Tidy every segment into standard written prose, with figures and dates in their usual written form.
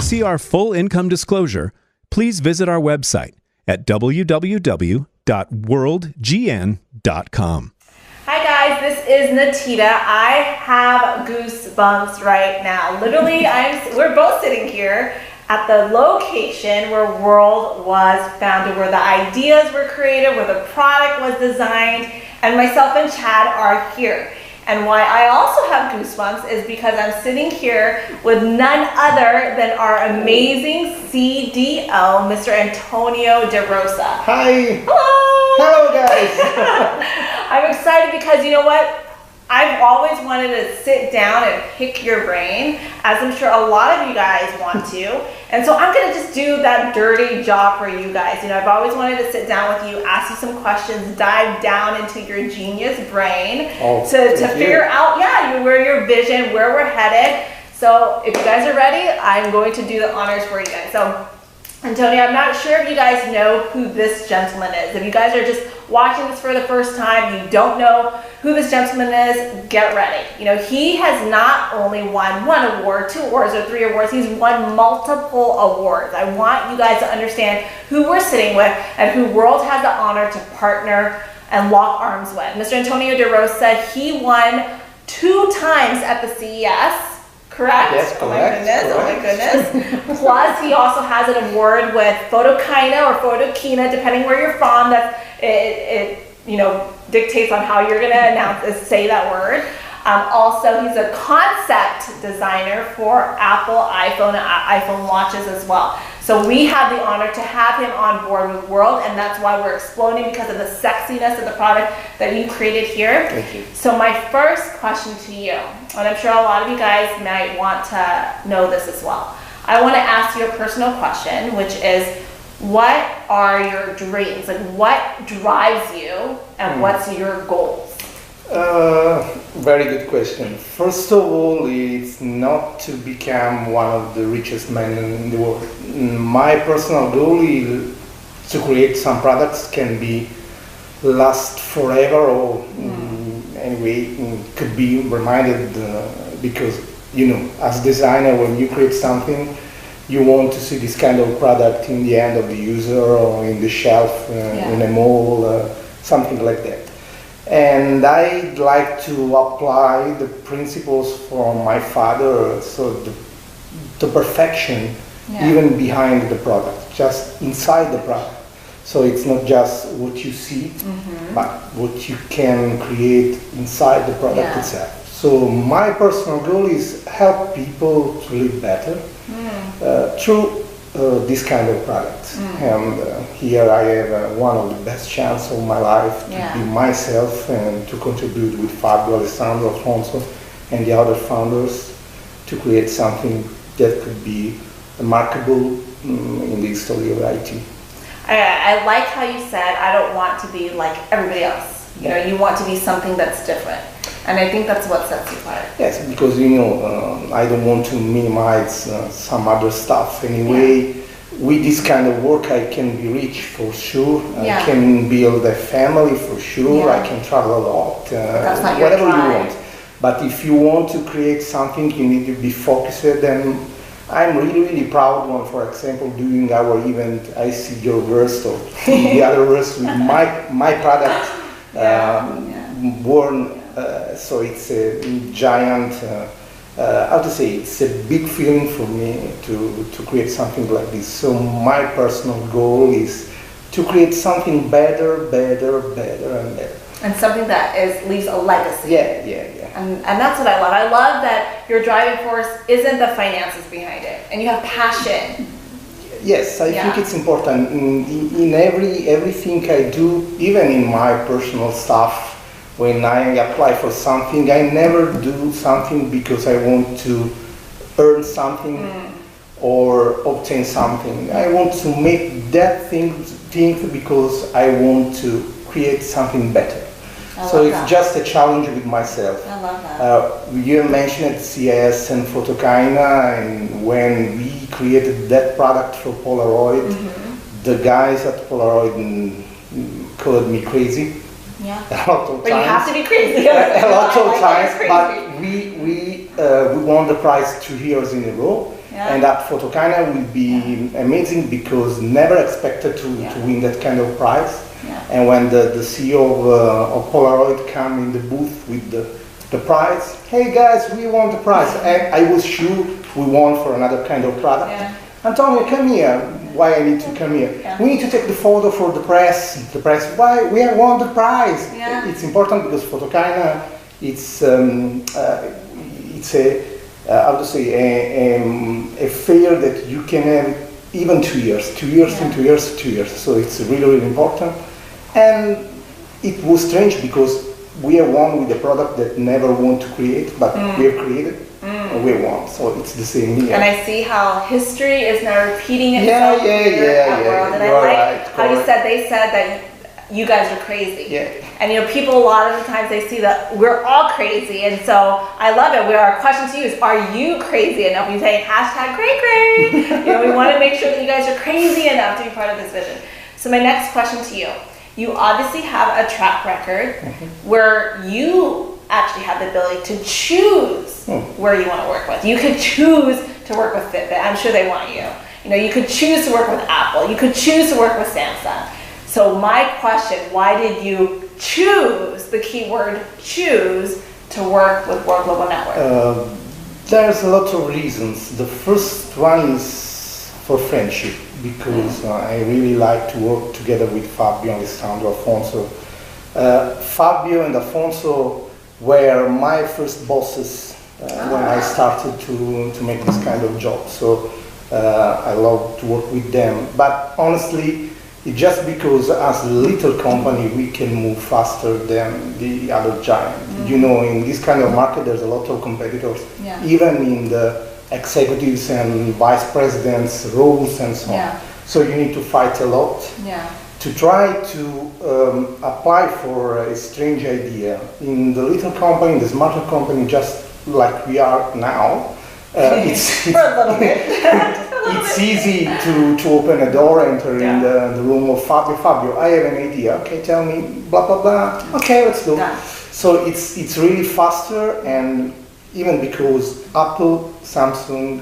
see our full income disclosure, please visit our website at www.worldgn.com. Hi guys, this is Natita. I have goosebumps right now. Literally, we're both sitting here at the location where World was founded, where the ideas were created, where the product was designed, and myself and Chad are here. And why I also have goosebumps is because I'm sitting here with none other than our amazing CDO, Mr. Antonio De Rosa. Hi. Hello. Hello, guys. I'm excited because you know what? I've always wanted to sit down and pick your brain, as I'm sure a lot of you guys want to. And so I'm gonna just do that dirty job for you guys. You know, I've always wanted to sit down with you, ask you some questions, dive down into your genius brain to figure out, where your vision, where we're headed. So if you guys are ready, I'm going to do the honors for you guys. So Antonio, I'm not sure if you guys know who this gentleman is. If you guys are just watching this for the first time, you don't know who this gentleman is, get ready. You know, he has not only won 1 award, 2 awards, or 3 awards, he's won multiple awards. I want you guys to understand who we're sitting with and who World has the honor to partner and lock arms with. Mr. Antonio De Rosa, he won 2 times at the CES. Correct? Yes, correct. Oh my goodness. Plus, he also has an award with Photokina or Photokina, depending where you're from. That it dictates on how you're gonna say that word. Also, he's a concept designer for Apple iPhone and iPhone watches as well. So we have the honor to have him on board with World, and that's why we're exploding, because of the sexiness of the product that you created here. Thank you. So my first question to you, and I'm sure a lot of you guys might want to know this as well. I want to ask you a personal question, which is, what are your dreams? Like, what drives you, and what's your goals? Very good question. First of all, it's not to become one of the richest men in the world. My personal goal is to create some products can be last forever, or anyway, could be reminded because, you know, as designer, when you create something, you want to see this kind of product in the hand of the user or in the shelf in a mall, something like that. And I'd like to apply the principles from my father, so the perfection even behind the product, just inside the product. So it's not just what you see, but what you can create inside the product itself. So my personal goal is help people to live better through this kind of product. And here I have one of the best chances of my life to be myself and to contribute with Fabio, Alessandro, Alfonso, and the other founders to create something that could be remarkable in the history of IT. I like how you said, I don't want to be like everybody else. You know, you want to be something that's different. And I think that's what sets you apart. Yes, because, you know, I don't want to minimize some other stuff. Anyway, with this kind of work, I can be rich for sure. I can build a family for sure. I can travel a lot. That's not whatever your you drive. want. But if you want to create something, you need to be focused. And I'm really, really proud when, for example, during our event, I see your verse or the other verse with my product worn. So it's a giant, how to say, it's a big feeling for me to create something like this. So my personal goal is to create something better, better, better, and better. And something that leaves a legacy. And that's what I love. I love that your driving force isn't the finances behind it, and you have passion. Yes, I think it's important. In everything I do, even in my personal stuff, when I apply for something, I never do something because I want to earn something or obtain something. I want to make that thing because I want to create something better. So it's just a challenge with myself. I love that. You mentioned CES and Photokina, and when we created that product for Polaroid, the guys at Polaroid called me crazy. A lot of times. But you have to be crazy. A lot of times, but we won the prize 2 years in a row, And that Photokina will be amazing because never expected to win that kind of prize. And when the CEO of Polaroid came in the booth with the prize, hey guys, we won the prize. And I was sure we won for another kind of product. Antonio, come here. Why I need to come here? We need to take the photo for the press. The press, why? We have won the prize. It's important because Photokina, it's a, how to say, a fair that you can have even 2 years, 2 years and 2 years, 2 years. So it's really, really important. And it was strange because we have won with a product that never want to create, but we have created. And we won, so it's the same here. And I see how history is now repeating itself at World. And I like how you said, they said that you guys are crazy. And you know, people a lot of the times they see that we're all crazy, and so I love it. Our question to you is, are you crazy enough? You say hashtag cray. You know, we want to make sure that you guys are crazy enough to be part of this vision. So my next question to you, you obviously have a track record where you actually have the ability to choose where you want to work with. You could choose to work with Fitbit. I'm sure they want you. You know, you could choose to work with Apple. You could choose to work with Samsung. So my question, why did you choose, the keyword choose, to work with World Global Network? There's a lot of reasons. The first one is for friendship, because I really like to work together with Fabio, Alessandro, Afonso. Fabio and Afonso were my first bosses when I started to make this kind of job. So I love to work with them. But honestly, it's just because as a little company we can move faster than the other giant. You know, in this kind of market there's a lot of competitors, even in the executives and vice presidents roles and so on. So you need to fight a lot. To try to apply for a strange idea in the little company, in the smarter company, just like we are now, it's easy to open a door, enter in the room of Fabio. Fabio, I have an idea. Okay, tell me, blah, blah, blah. Okay, let's go. So it's really faster, and even because Apple, Samsung,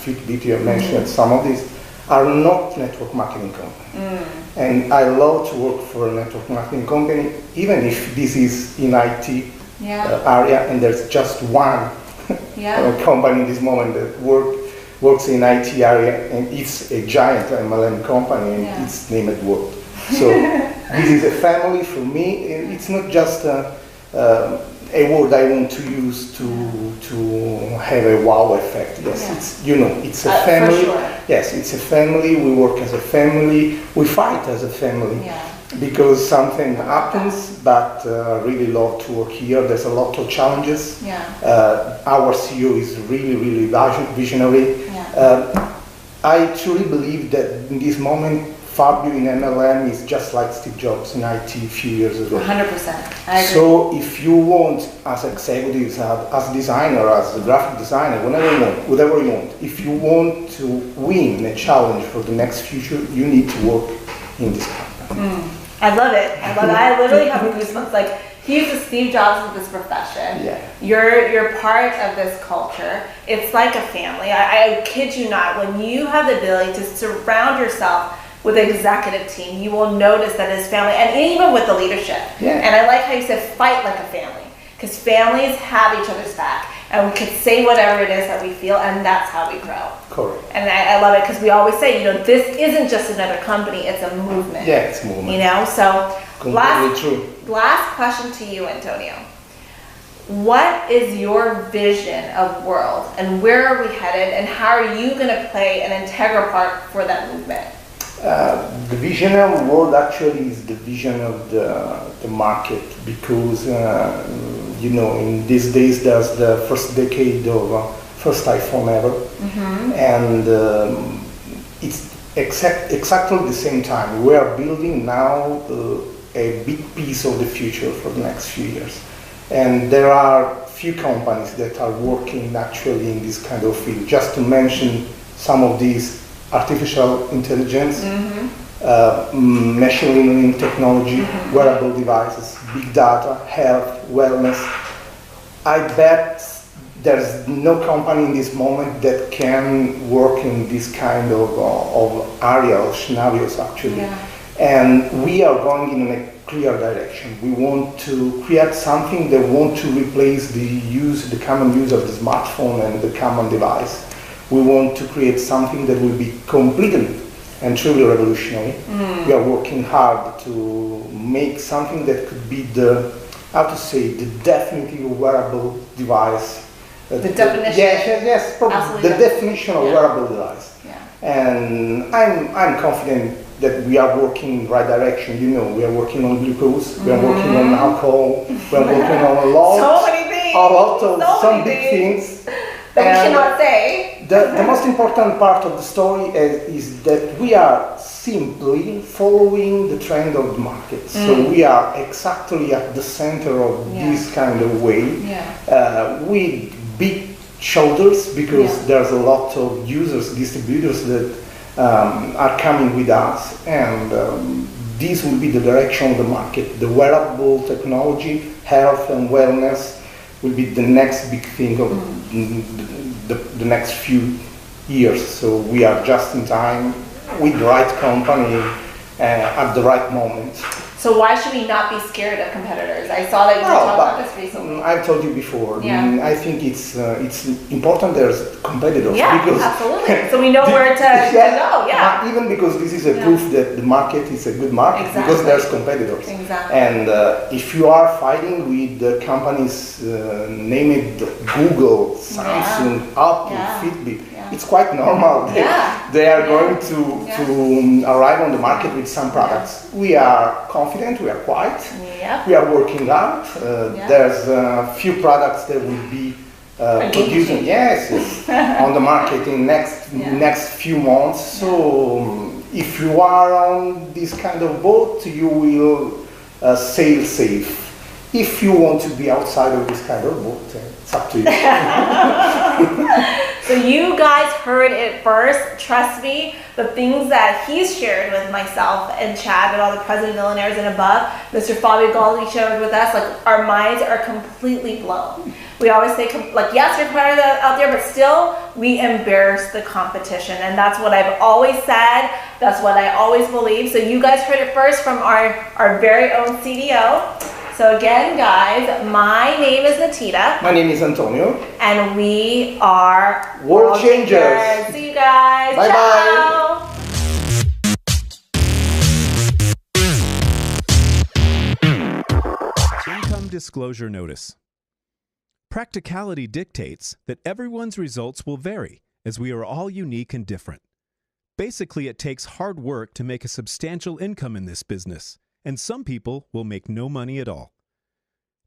Fitbit, you have mentioned some of these, are not network marketing company. And I love to work for a network marketing company, even if this is in IT area and there's just one company in this moment that works in IT area, and it's a giant MLM company, and it's named World. So this is a family for me. It's not just a word I want to use to have a wow effect. Yes, it's, you know, it's a family. Yes, it's a family. We work as a family. We fight as a family because something happens. But really love to work here. There's a lot of challenges. Our CEO is really, really visionary. I truly believe that in this moment, Fabio in MLM is just like Steve Jobs in IT a few years ago. 100%. I agree. So if you want, as executives, as designer, as a graphic designer, whatever you want, if you want to win a challenge for the next future, you need to work in this company. I love it. I love it. I literally have goosebumps. Like, he's the Steve Jobs of this profession. You're part of this culture. It's like a family. I kid you not. When you have the ability to surround yourself with the executive team, you will notice that his family, and even with the leadership. And I like how you said fight like a family, because families have each other's back, and we can say whatever it is that we feel, and that's how we grow. Correct. And I love it, because we always say, you know, this isn't just another company, it's a movement. It's a movement. You know, so last question to you, Antonio. What is your vision of World, and where are we headed, and how are you going to play an integral part for that movement? The vision of World actually is the vision of the market, because you know, in these days there's the first decade of first iPhone ever, and it's exactly the same time. We are building now a big piece of the future for the next few years, and there are few companies that are working actually in this kind of field. Just to mention some of these: artificial intelligence, machine learning technology, wearable devices, big data, health, wellness. I bet there's no company in this moment that can work in this kind of area of scenarios actually. Yeah. And we are going in a clear direction. We want to create something that wants to replace the common use of the smartphone and the common device. We want to create something that will be completely and truly revolutionary. We are working hard to make something that could be the definitive wearable device. The definition. Yes, probably the definition of wearable device. Yeah. And I'm confident that we are working in the right direction. You know, we are working on glucose, we are working on alcohol, we are working on a lot of some big things that we cannot say. The most important part of the story is that we are simply following the trend of the market. So we are exactly at the center of this kind of way, with big shoulders, because there's a lot of users, distributors that are coming with us, and this will be the direction of the market. The wearable technology, health and wellness will be the next big thing of the next few years. So we are just in time with the right company at the right moment. So why should we not be scared of competitors? I saw that you were talking about this recently. I've told you before. I think it's important there's competitors. Yeah, because absolutely. So we know where to go. Yeah. Even because this is a proof that the market is a good market, because there's competitors. Exactly. And if you are fighting with the companies named Google, Samsung, Apple, Fitbit, it's quite normal. They are going to arrive on the market with some products. We are confident, we are quiet, we are working hard. There's a few products that will be producing on the market in next few months. So if you are on this kind of boat, you will sail safe. If you want to be outside of this kind of boat, it's up to you. So you guys heard it first. Trust me, the things that he's shared with myself and Chad and all the president millionaires and above, Mr. Fabio Galdi shared with us, like, our minds are completely blown. We always say, like, yes, you're competitors out there, but still, we embarrass the competition. And that's what I've always said. That's what I always believe. So you guys heard it first from our very own CDO. So again, guys, my name is Natita. My name is Antonio. And we are World Changers. See you guys. Bye Ciao. Income disclosure notice. Practicality dictates that everyone's results will vary, as we are all unique and different. Basically, it takes hard work to make a substantial income in this business, and some people will make no money at all.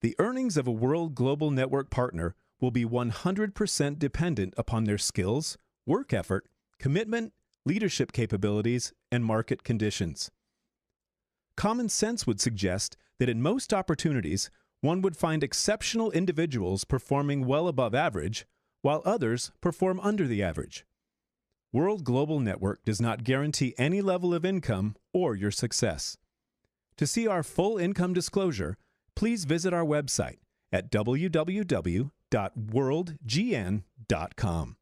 The earnings of a World Global Network partner will be 100% dependent upon their skills, work effort, commitment, leadership capabilities, and market conditions. Common sense would suggest that in most opportunities, one would find exceptional individuals performing well above average, while others perform under the average. World Global Network does not guarantee any level of income or your success. To see our full income disclosure, please visit our website at www.worldgn.com.